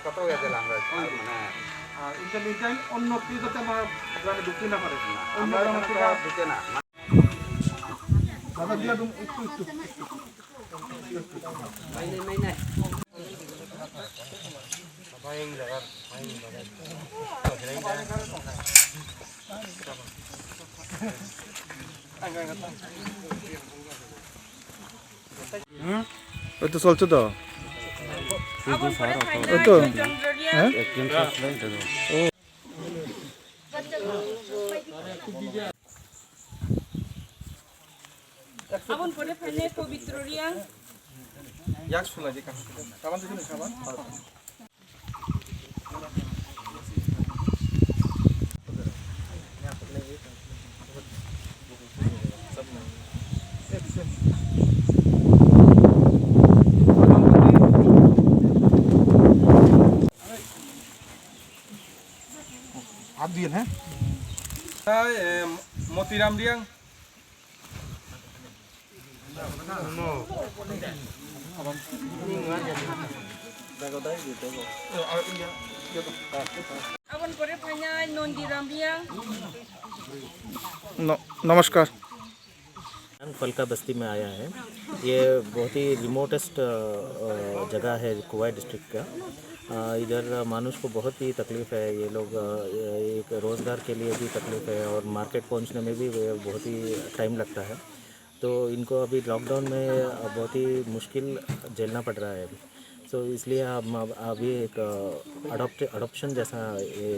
কত গেছিল আমরা মানে ইন্টারনেট টাইম অন্য কি যাতে আমার গ্রামে ঢুকতে না পারে আমরা এখানে ঢুকে না দাদা দিয়া তুমি একটু নাই ওই তো চলছে তো ওই তো হ্যাঁ Abon pode fazer pavitro riang. Jak sulah di kawan di sini kawan. Abdian है Motiram Reang Abon pode fazer nondiram riang. नमस्कार फलका बस्ती में आया है। ये बहुत ही रिमोटेस्ट जगह है कुवाई डिस्ट्रिक्ट का। इधर मानुष को बहुत ही तकलीफ़ है। ये लोग एक रोज़गार के लिए भी तकलीफ़ है और मार्केट पहुंचने में भी बहुत ही टाइम लगता है। तो इनको अभी लॉकडाउन में बहुत ही मुश्किल झेलना पड़ रहा है। तो इसलिए हम अभी एक अडॉप्शन जैसा ये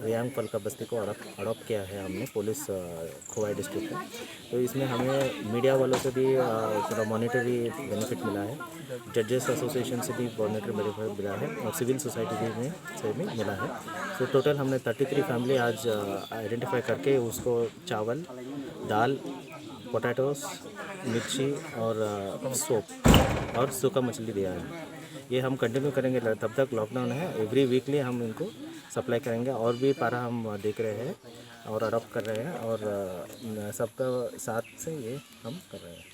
रियांग फलका बस्ती को अडॉप्ट किया है हमने पुलिस खुवाई डिस्ट्रिक्ट में। तो इसमें हमें मीडिया वालों से भी थोड़ा मॉनिटरी बेनिफिट मिला है, जजेस एसोसिएशन से भी मॉनिटरी बेनिफिट मिला है और सिविल सोसाइटी से भी मिला है। तो टोटल हमने 33 फैमिली आज आइडेंटिफाई करके उसको चावल, दाल, पोटैटोस, मिर्ची और सोप और सूखा मछली दिया है। ये हम कंटिन्यू करेंगे तब तक लॉकडाउन है। एवरी वीकली हम इनको सप्लाई करेंगे और भी पारा हम देख रहे हैं और अडॉप्ट कर रहे हैं और सबका साथ से ये हम कर रहे हैं।